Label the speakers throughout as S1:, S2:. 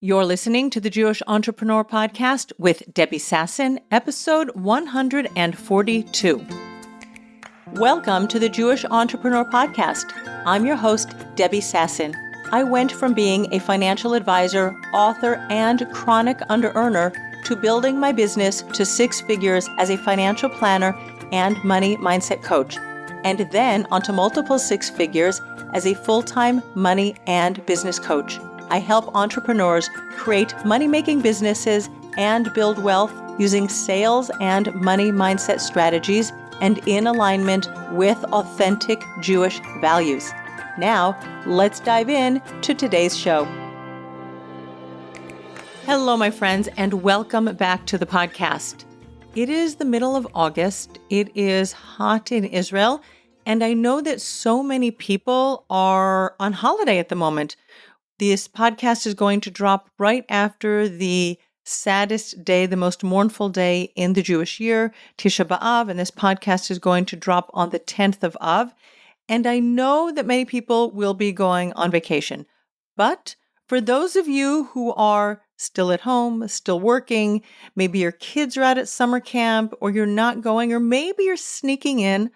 S1: You're listening to the Jewish Entrepreneur Podcast with Debbie Sasson, episode 142. Welcome to the Jewish Entrepreneur Podcast. I'm your host, Debbie Sasson. I went from being a financial advisor, author, and chronic under-earner to building my business to six figures as a financial planner and money mindset coach, and then onto multiple six figures as a full-time money and business coach. I help entrepreneurs create money-making businesses and build wealth using sales and money mindset strategies and in alignment with authentic Jewish values. Now, let's dive in to today's show. Hello, my friends, and welcome back to the podcast. It is the middle of August. It is hot in Israel, and I know that so many people are on holiday at the moment. This podcast is going to drop right after the saddest day, the most mournful day in the Jewish year, Tisha B'Av, and this podcast is going to drop on the 10th of Av. And I know that many people will be going on vacation. But for those of you who are still at home, still working, maybe your kids are out at summer camp, or you're not going, or maybe you're sneaking in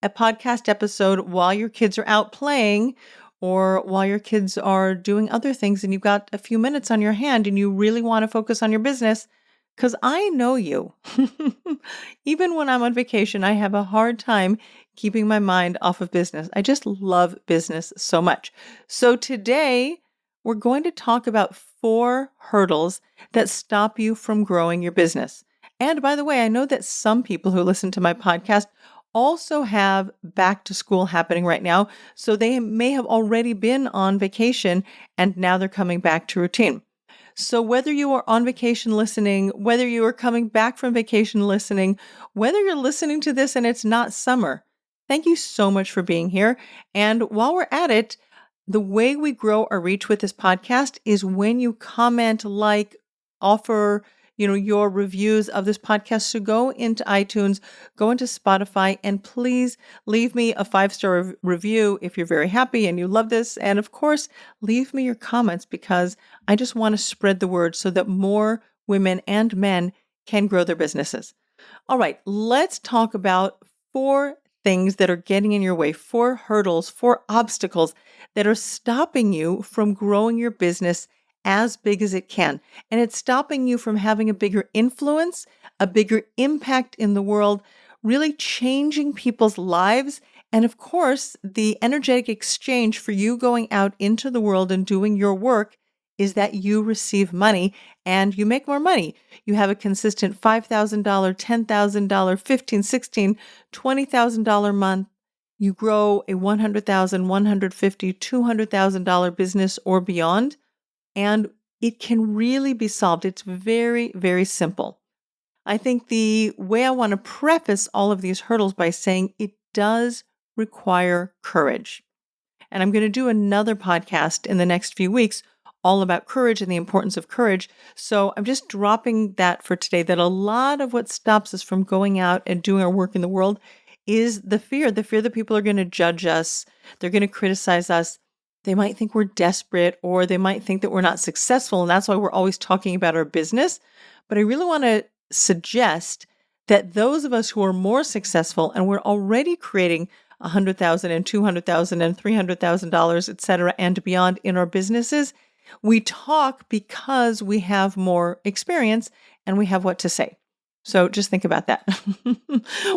S1: a podcast episode while your kids are out playing, or while your kids are doing other things and you've got a few minutes on your hand and you really want to focus on your business, because I know you. Even when I'm on vacation, I have a hard time keeping my mind off of business. I just love business so much. So today, we're going to talk about 4 hurdles that stop you from growing your business. And by the way, I know that some people who listen to my podcast also have back to school happening right now. So they may have already been on vacation and now they're coming back to routine. So whether you are on vacation listening, whether you are coming back from vacation listening, whether you're listening to this and it's not summer, thank you so much for being here. And while we're at it, the way we grow our reach with this podcast is when you comment, like, offer your reviews of this podcast. So go into iTunes, go into Spotify, and please leave me a 5-star review if you're very happy and you love this. And of course, leave me your comments because I just want to spread the word so that more women and men can grow their businesses. All right, let's talk about 4 things that are getting in your way, 4 hurdles, 4 obstacles that are stopping you from growing your business as big as it can. And it's stopping you from having a bigger influence, a bigger impact in the world, really changing people's lives. And of course, the energetic exchange for you going out into the world and doing your work is that you receive money and you make more money. You have a consistent $5,000, $10,000, $15,000, $16,000, $20,000 month. You grow a $100,000, $150,000, $200,000 business or beyond. And it can really be solved. It's very, very simple. I think the way I want to preface all of these hurdles by saying it does require courage. And I'm going to do another podcast in the next few weeks all about courage and the importance of courage. So I'm just dropping that for today, that a lot of what stops us from going out and doing our work in the world is the fear that people are going to judge us. They're going to criticize us. They might think we're desperate, or they might think that we're not successful, and that's why we're always talking about our business. But I really want to suggest that those of us who are more successful and we're already creating $100,000 and $200,000 and $300,000, et cetera, and beyond in our businesses, we talk because we have more experience and we have what to say. So just think about that.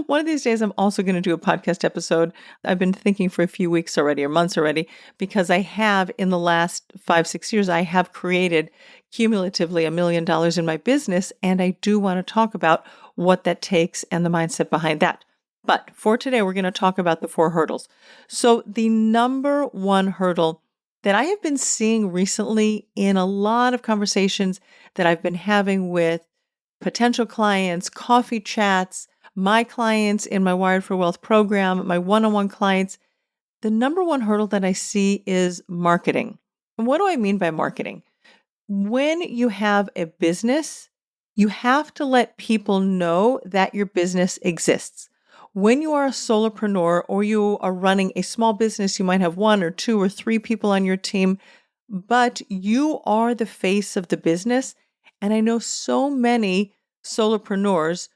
S1: One of these days, I'm also going to do a podcast episode. I've been thinking for a few weeks already or months already, because I have in the last 5-6 years, I have created cumulatively $1 million in my business. And I do want to talk about what that takes and the mindset behind that. But for today, we're going to talk about the 4 hurdles. So the number 1 hurdle that I have been seeing recently in a lot of conversations that I've been having with potential clients, coffee chats, my clients in my Wired for Wealth program, my one-on-one clients, the number 1 hurdle that I see is marketing. And what do I mean by marketing? When you have a business, you have to let people know that your business exists. When you are a solopreneur or you are running a small business, you might have 1 or 2 or 3 people on your team. but you are the face of the business. And I know so many solopreneurs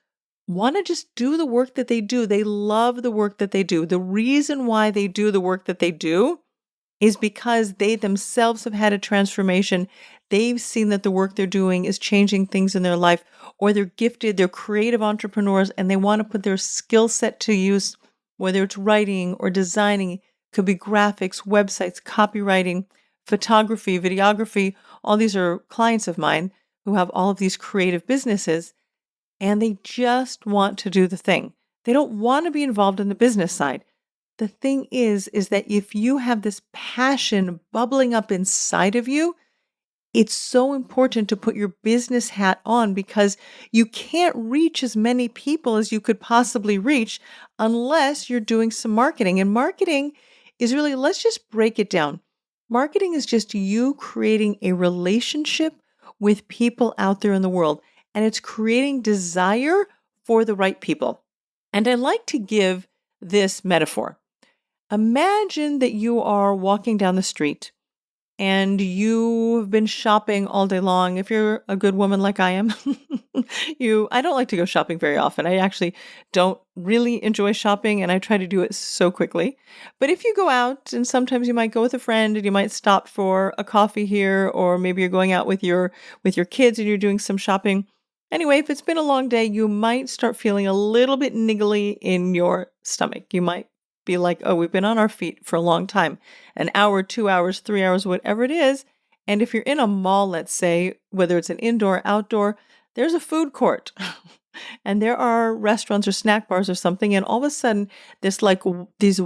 S1: want to just do the work that they do. They love the work that they do. The reason why they do the work that they do is because they themselves have had a transformation. They've seen that the work they're doing is changing things in their life, or they're gifted, they're creative entrepreneurs, and they want to put their skill set to use, whether it's writing or designing, it could be graphics, websites, copywriting, photography, videography. All these are clients of mine who have all of these creative businesses, and they just want to do the thing. They don't want to be involved in the business side. The thing is that if you have this passion bubbling up inside of you, it's so important to put your business hat on, because you can't reach as many people as you could possibly reach unless you're doing some marketing. And marketing is really, let's just break it down. Marketing is just you creating a relationship with people out there in the world, and it's creating desire for the right people. And I like to give this metaphor. Imagine that you are walking down the street and you've been shopping all day long. If you're a good woman like I am, I don't like to go shopping very often. I actually don't really enjoy shopping, and I try to do it so quickly. But if you go out, and sometimes you might go with a friend and you might stop for a coffee here, or maybe you're going out with your kids and you're doing some shopping. Anyway, if it's been a long day, you might start feeling a little bit niggly in your stomach. You might be like, oh, we've been on our feet for a long time, an hour, 2 hours, 3 hours, whatever it is. And if you're in a mall, let's say, whether it's an indoor, outdoor, there's a food court and there are restaurants or snack bars or something. And all of a sudden, this these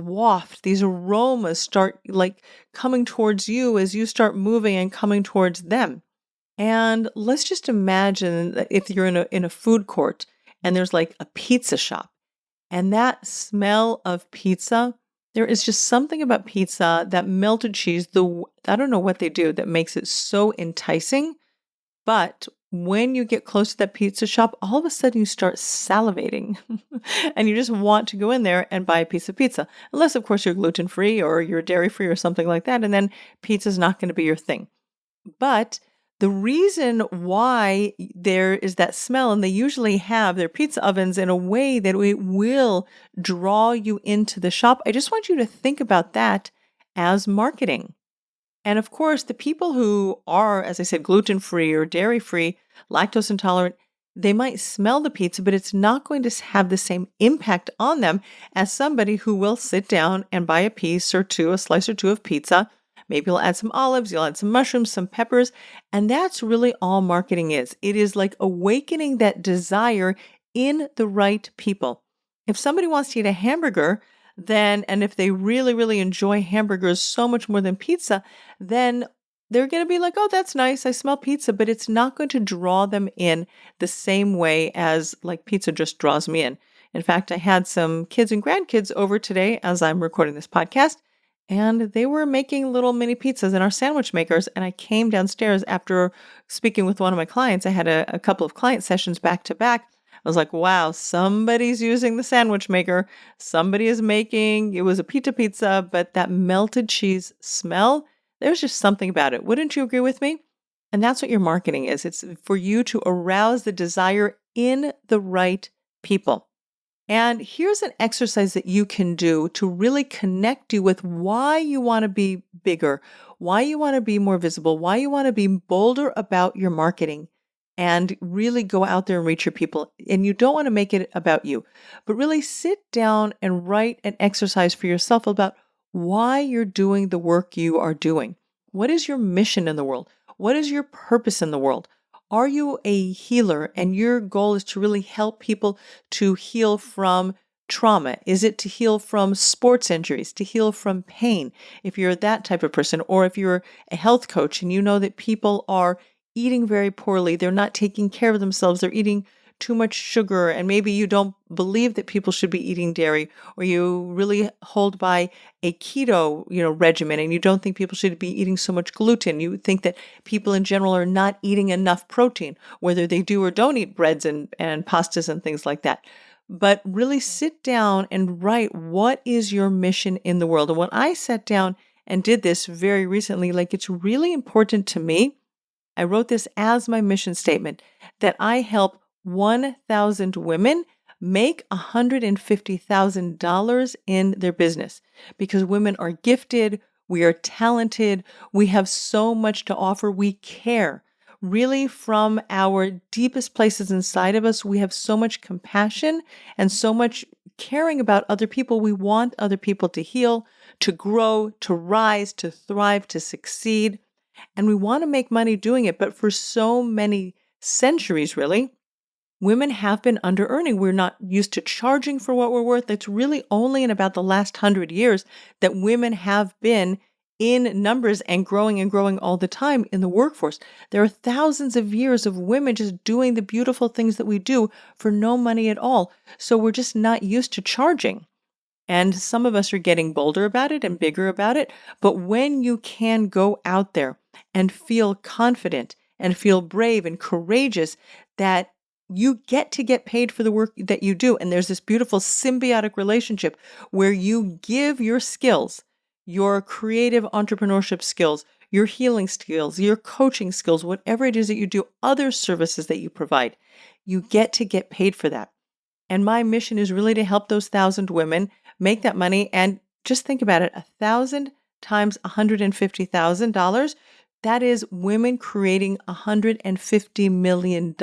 S1: these aromas start like coming towards you as you start moving and coming towards them. And let's just imagine that if you're in a food court and there's like a pizza shop, and that smell of pizza, there is just something about pizza, that melted cheese, I don't know what they do that makes it so enticing. But when you get close to that pizza shop, all of a sudden you start salivating and you just want to go in there and buy a piece of pizza. Unless, of course, you're gluten-free or you're dairy-free or something like that. And then pizza's not going to be your thing. But the reason why there is that smell, and they usually have their pizza ovens in a way that it will draw you into the shop. I just want you to think about that as marketing. And of course, the people who are, as I said, gluten-free or dairy-free, lactose intolerant, they might smell the pizza, but it's not going to have the same impact on them as somebody who will sit down and buy a piece or two, a slice or two of pizza. Maybe you'll add some olives, you'll add some mushrooms, some peppers, and that's really all marketing is. It is like awakening that desire in the right people. If somebody wants to eat a hamburger, and if they really, really enjoy hamburgers so much more than pizza, then they're going to be like, oh, that's nice. I smell pizza, but it's not going to draw them in the same way as like pizza just draws me in. In fact, I had some kids and grandkids over today as I'm recording this podcast, and they were making little mini pizzas in our sandwich makers. And I came downstairs after speaking with one of my clients. I had a couple of client sessions back to back. I was like, wow, somebody's using the sandwich maker. Somebody is making, it was a pizza, but that melted cheese smell, there's just something about it. Wouldn't you agree with me? And that's what your marketing is. It's for you to arouse the desire in the right people. And here's an exercise that you can do to really connect you with why you want to be bigger, why you want to be more visible, why you want to be bolder about your marketing and really go out there and reach your people. And you don't want to make it about you, but really sit down and write an exercise for yourself about why you're doing the work you are doing. What is your mission in the world? What is your purpose in the world? Are you a healer and your goal is to really help people to heal from trauma? Is it to heal from sports injuries, to heal from pain? If you're that type of person, or if you're a health coach and you know that people are eating very poorly, they're not taking care of themselves, they're eating too much sugar, and maybe you don't believe that people should be eating dairy, or you really hold by a keto, regimen, and you don't think people should be eating so much gluten. You think that people in general are not eating enough protein, whether they do or don't eat breads and pastas and things like that. But really sit down and write, what is your mission in the world? And when I sat down and did this very recently. Like, it's really important to me. I wrote this as my mission statement that I help 1,000 women make $150,000 in their business, because women are gifted, we are talented, we have so much to offer, we care. Really, from our deepest places inside of us, we have so much compassion and so much caring about other people. We want other people to heal, to grow, to rise, to thrive, to succeed. And we want to make money doing it. But for so many centuries, really, women have been under earning. We're not used to charging for what we're worth. It's really only in about the last 100 years that women have been in numbers and growing all the time in the workforce. There are thousands of years of women just doing the beautiful things that we do for no money at all. So we're just not used to charging. And some of us are getting bolder about it and bigger about it. But when you can go out there and feel confident and feel brave and courageous that you get to get paid for the work that you do, and there's this beautiful symbiotic relationship where you give your skills, your creative entrepreneurship skills, your healing skills, your coaching skills, whatever it is that you do, other services that you provide, you get paid for that. And my mission is really to help those 1,000 women make that money. And just think about it, 1,000 times $150,000, that is women creating $150 million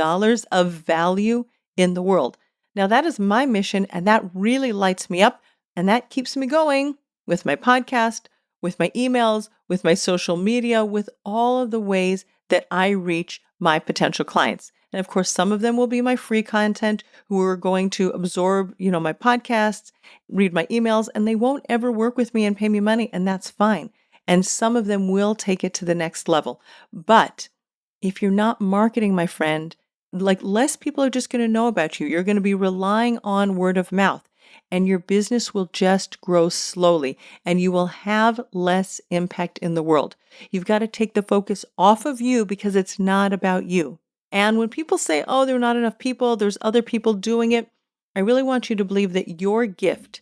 S1: of value in the world. Now, that is my mission, and that really lights me up, and that keeps me going with my podcast, with my emails, with my social media, with all of the ways that I reach my potential clients. And of course, some of them will be my free content who are going to absorb, my podcasts, read my emails, and they won't ever work with me and pay me money, and that's fine. And some of them will take it to the next level. But if you're not marketing, my friend, like, less people are just going to know about you. You're going to be relying on word of mouth, and your business will just grow slowly, and you will have less impact in the world. You've got to take the focus off of you because it's not about you. And when people say, oh, there are not enough people, there's other people doing it, I really want you to believe that your gift,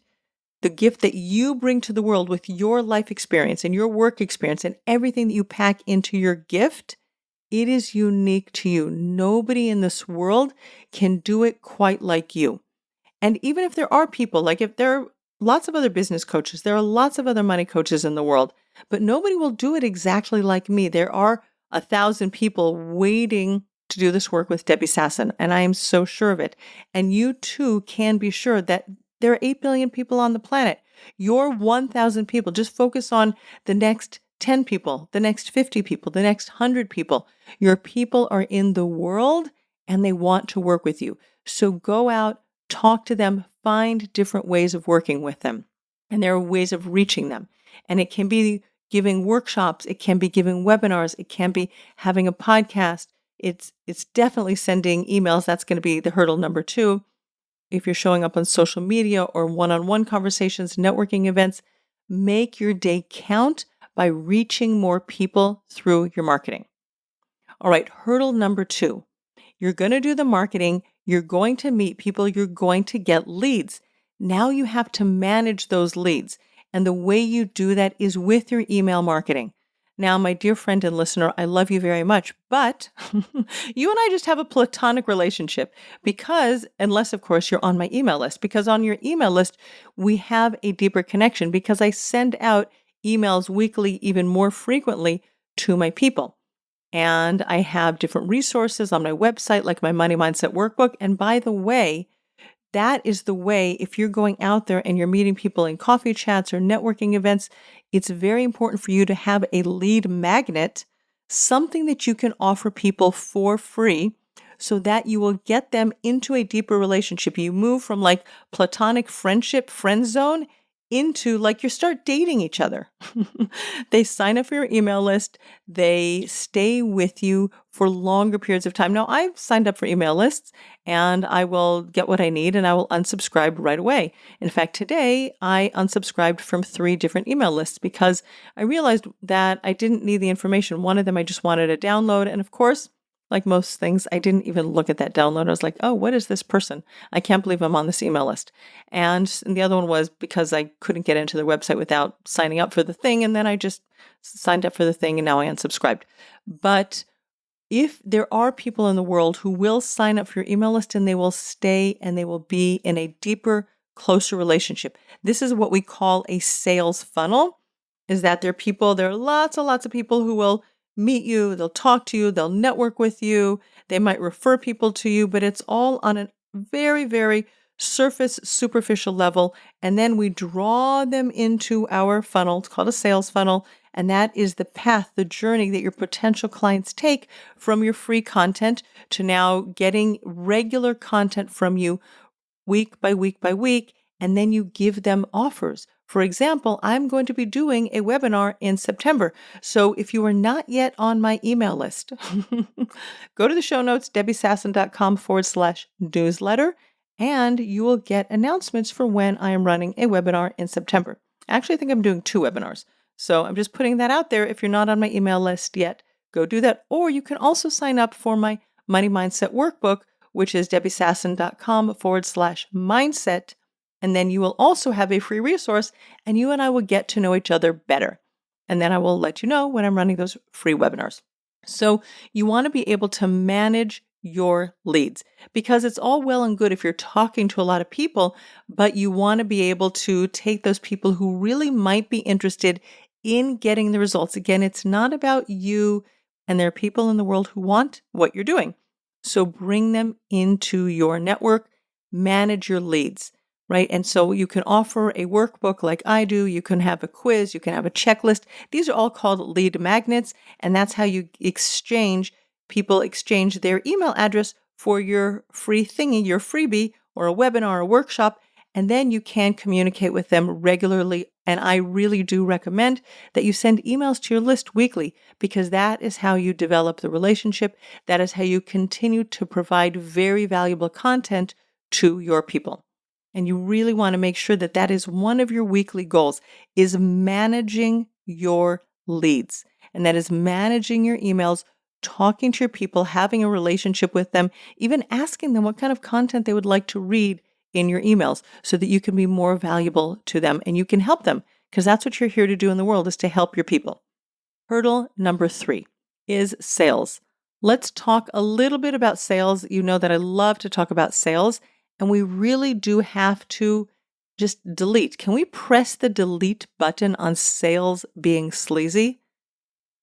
S1: the gift that you bring to the world with your life experience and your work experience and everything that you pack into your gift, it is unique to you. Nobody in this world can do it quite like you. And even if there are people, like if there are lots of other business coaches, there are lots of other money coaches in the world, but nobody will do it exactly like me. There are 1,000 people waiting to do this work with Debbie Sasson, and I am so sure of it. And you too can be sure that there are 8 billion people on the planet. Your 1,000 people, just focus on the next 10 people, the next 50 people, the next 100 people. Your people are in the world and they want to work with you. So go out, talk to them, find different ways of working with them. And there are ways of reaching them. And it can be giving workshops, it can be giving webinars, it can be having a podcast. It's definitely sending emails. That's going to be the hurdle number 2. If you're showing up on social media or one-on-one conversations, networking events, make your day count by reaching more people through your marketing. All right, hurdle number 2. You're going to do the marketing, you're going to meet people, you're going to get leads. Now you have to manage those leads. And the way you do that is with your email marketing. Now, my dear friend and listener, I love you very much, but you and I just have a platonic relationship because, unless of course you're on my email list, because on your email list, we have a deeper connection because I send out emails weekly, even more frequently to my people. And I have different resources on my website, like my Money Mindset Workbook. And by the way, that is the way, if you're going out there and you're meeting people in coffee chats or networking events, it's very important for you to have a lead magnet, something that you can offer people for free so that you will get them into a deeper relationship. You move from like platonic friendship, friend zone, into like you start dating each other. They sign up for your email list. They stay with you for longer periods of time. Now, I've signed up for email lists and I will get what I need and I will unsubscribe right away. In fact, today I unsubscribed from 3 different email lists because I realized that I didn't need the information. One of them I just wanted to download. And of course, like most things, I didn't even look at that download. I was like, oh, what is this person? I can't believe I'm on this email list. And the other one was because I couldn't get into their website without signing up for the thing. And then I just signed up for the thing and now I unsubscribed. But if there are people in the world who will sign up for your email list and they will stay and they will be in a deeper, closer relationship. This is what we call a sales funnel, is that there are lots and lots of people who will meet you, they'll talk to you, they'll network with you, they might refer people to you, but it's all on a very, very surface, superficial level. And then we draw them into our funnel. It's called a sales funnel. And that is the path, the journey that your potential clients take from your free content to now getting regular content from you week by week by week. And then you give them offers. For example, I'm going to be doing a webinar in September. So if you are not yet on my email list, go to the show notes, debbiesasson.com/newsletter, and you will get announcements for when I am running a webinar in September. Actually, I think I'm doing 2 webinars. So I'm just putting that out there. If you're not on my email list yet, go do that. Or you can also sign up for my Money Mindset Workbook, which is debbiesasson.com/mindset. And then you will also have a free resource and you and I will get to know each other better. And then I will let you know when I'm running those free webinars. So you want to be able to manage your leads because it's all well and good if you're talking to a lot of people, but you want to be able to take those people who really might be interested in getting the results. Again, it's not about you, and there are people in the world who want what you're doing. So bring them into your network, manage your leads. Right. And so you can offer a workbook like I do. You can have a quiz. You can have a checklist. These are all called lead magnets. And that's how you people exchange their email address for your free thingy, your freebie or a webinar or a workshop. And then you can communicate with them regularly. And I really do recommend that you send emails to your list weekly because that is how you develop the relationship. That is how you continue to provide very valuable content to your people. And you really want to make sure that that is one of your weekly goals, is managing your leads. And that is managing your emails, talking to your people, having a relationship with them, even asking them what kind of content they would like to read in your emails so that you can be more valuable to them and you can help them, because that's what you're here to do in the world, is to help your people. Hurdle number 3 is sales. Let's talk a little bit about sales. You know that I love to talk about sales. And we really do have to just delete. Can we press the delete button on sales being sleazy?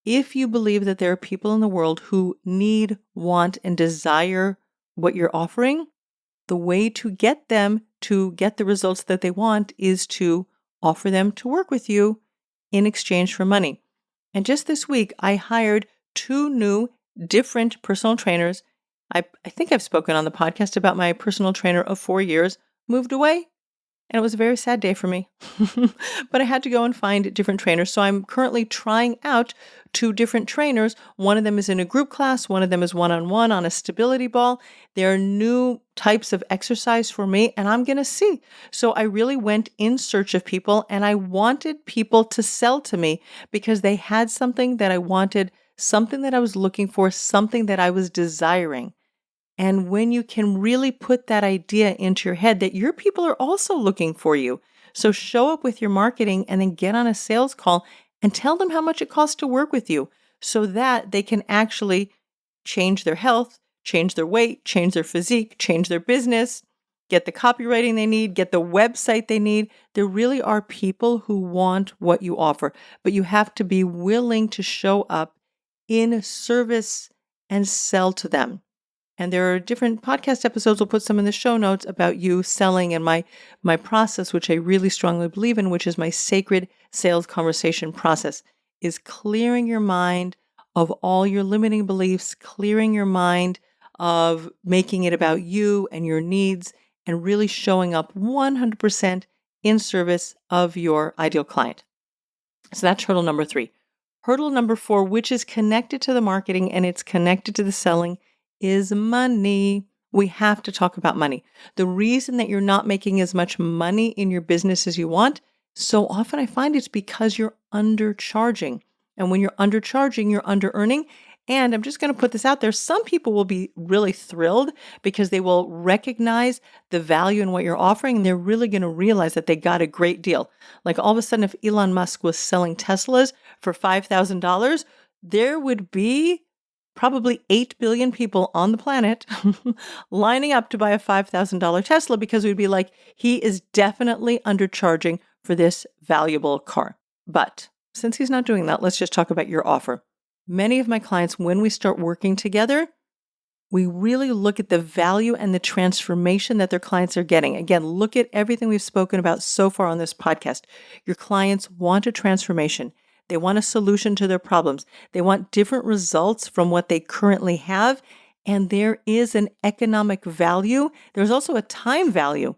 S1: If you believe that there are people in the world who need, want, and desire what you're offering, the way to get them to get the results that they want is to offer them to work with you in exchange for money. And just this week, I hired 2 new different personal trainers. I think I've spoken on the podcast about my personal trainer of 4 years, moved away, and it was a very sad day for me. But I had to go and find different trainers. So I'm currently trying out 2 different trainers. One of them is in a group class. One of them is one-on-one on a stability ball. There are new types of exercise for me, and I'm going to see. So I really went in search of people, and I wanted people to sell to me because they had something that I wanted, something that I was looking for, something that I was desiring. And when you can really put that idea into your head that your people are also looking for you. So show up with your marketing and then get on a sales call and tell them how much it costs to work with you so that they can actually change their health, change their weight, change their physique, change their business, get the copywriting they need, get the website they need. There really are people who want what you offer, but you have to be willing to show up in service and sell to them. And there are different podcast episodes, we'll put some in the show notes about you selling and my process, which I really strongly believe in, which is my sacred sales conversation process, is clearing your mind of all your limiting beliefs, clearing your mind of making it about you and your needs, and really showing up 100% in service of your ideal client. So that's hurdle number 3. Hurdle number 4, which is connected to the marketing and it's connected to the selling, is money. We have to talk about money. The reason that you're not making as much money in your business as you want, so often I find it's because you're undercharging. And when you're undercharging, you're under-earning, And I'm just going to put this out there. Some people will be really thrilled because they will recognize the value in what you're offering. And they're really going to realize that they got a great deal. Like all of a sudden, if Elon Musk was selling Teslas for $5,000, there would be probably 8 billion people on the planet lining up to buy a $5,000 Tesla because we'd be like, he is definitely undercharging for this valuable car. But since he's not doing that, let's just talk about your offer. Many of my clients, when we start working together, we really look at the value and the transformation that their clients are getting. Again, look at everything we've spoken about so far on this podcast. Your clients want a transformation. They want a solution to their problems. They want different results from what they currently have. And there is an economic value. There's also a time value,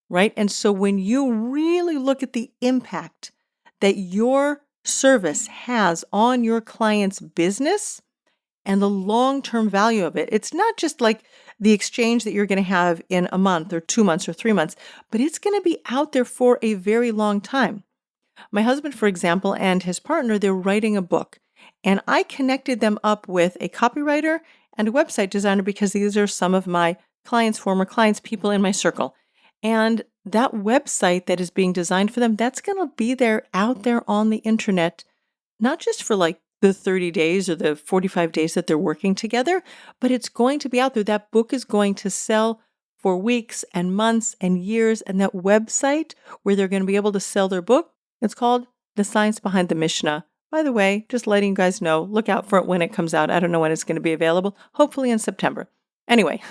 S1: right? And so when you really look at the impact that your service has on your client's business and the long-term value of it, it's not just like the exchange that you're going to have in a month or 2 months or 3 months, but it's going to be out there for a very long time. My husband, for example, and his partner, they're writing a book, and I connected them up with a copywriter and a website designer because these are some of my clients, former clients, people in my circle. And that website that is being designed for them, that's going to be there out there on the internet, not just for like the 30 days or the 45 days that they're working together, but it's going to be out there. That book is going to sell for weeks and months and years. And that website where they're going to be able to sell their book, it's called The Science Behind the Mishnah. By the way, just letting you guys know, look out for it when it comes out. I don't know when it's going to be available, hopefully in September. Anyway,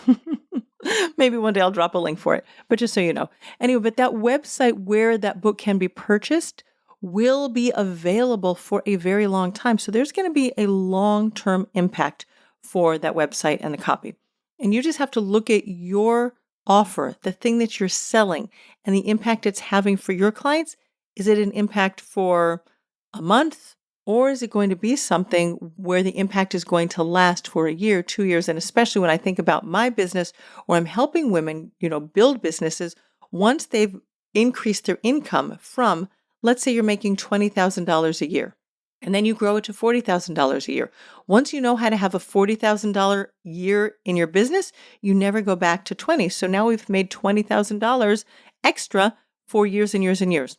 S1: maybe one day I'll drop a link for it, but just so you know. Anyway, but that website where that book can be purchased will be available for a very long time. So there's going to be a long-term impact for that website and the copy. And you just have to look at your offer, the thing that you're selling, and the impact it's having for your clients. Is it an impact for a month? Or is it going to be something where the impact is going to last for a year, 2 years? And especially when I think about my business where I'm helping women, build businesses, once they've increased their income from, let's say you're making $20,000 a year, and then you grow it to $40,000 a year. Once you know how to have a $40,000 year in your business, you never go back to 20. So now we've made $20,000 extra for years and years and years.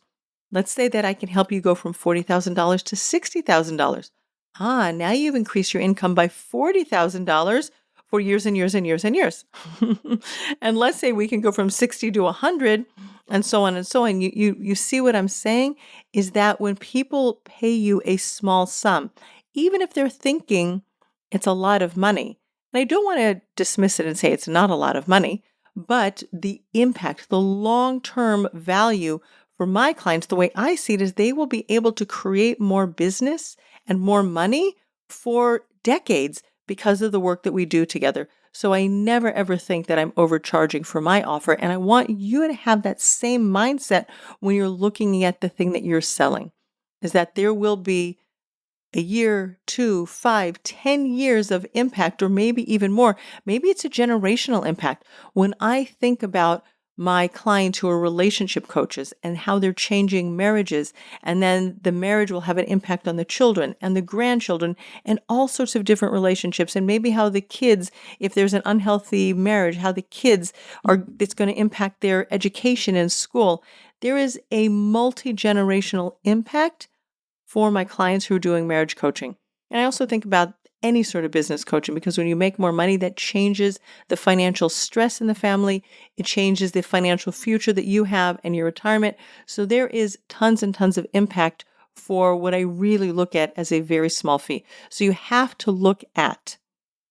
S1: Let's say that I can help you go from $40,000 to $60,000. Now you've increased your income by $40,000 for years and years and years and years. And let's say we can go from 60 to 100 and so on and so on. You see what I'm saying is that when people pay you a small sum, even if they're thinking it's a lot of money, and I don't want to dismiss it and say it's not a lot of money, but the impact, the long-term value for my clients, the way I see it is they will be able to create more business and more money for decades because of the work that we do together. So I never ever think that I'm overcharging for my offer. And I want you to have that same mindset when you're looking at the thing that you're selling, is that there will be a year, 2, 5, 10 years of impact, or maybe even more. Maybe it's a generational impact. When I think about my clients who are relationship coaches and how they're changing marriages, and then the marriage will have an impact on the children and the grandchildren and all sorts of different relationships, and maybe how the kids, if there's an unhealthy marriage, how the kids it's going to impact their education in school. There is a multi-generational impact for my clients who are doing marriage coaching. And I also think about any sort of business coaching, because when you make more money, that changes the financial stress in the family. It changes the financial future that you have and your retirement. So there is tons and tons of impact for what I really look at as a very small fee. So you have to look at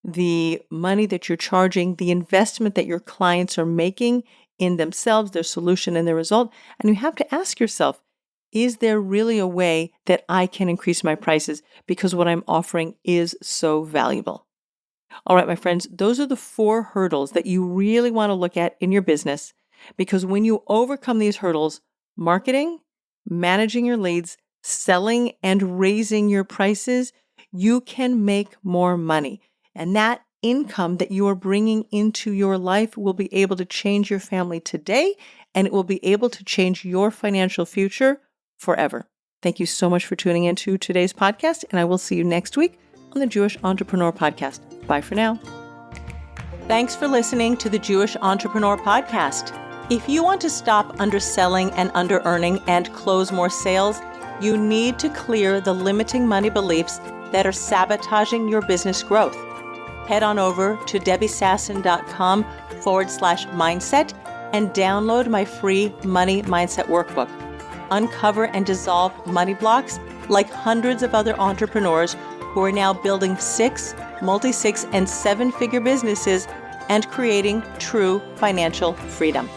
S1: the money that you're charging, the investment that your clients are making in themselves, their solution and their result. And you have to ask yourself, is there really a way that I can increase my prices because what I'm offering is so valuable? All right, my friends, those are the 4 hurdles that you really want to look at in your business, because when you overcome these hurdles, marketing, managing your leads, selling, and raising your prices, you can make more money. And that income that you are bringing into your life will be able to change your family today, and it will be able to change your financial future forever. Thank you so much for tuning into today's podcast, and I will see you next week on the Jewish Entrepreneur Podcast. Bye for now. Thanks for listening to the Jewish Entrepreneur Podcast. If you want to stop underselling and under-earning and close more sales, you need to clear the limiting money beliefs that are sabotaging your business growth. Head on over to debbiesasson.com/mindset and download my free Money Mindset Workbook. Uncover and dissolve money blocks like hundreds of other entrepreneurs who are now building 6, multi-6, and 7-figure businesses and creating true financial freedom.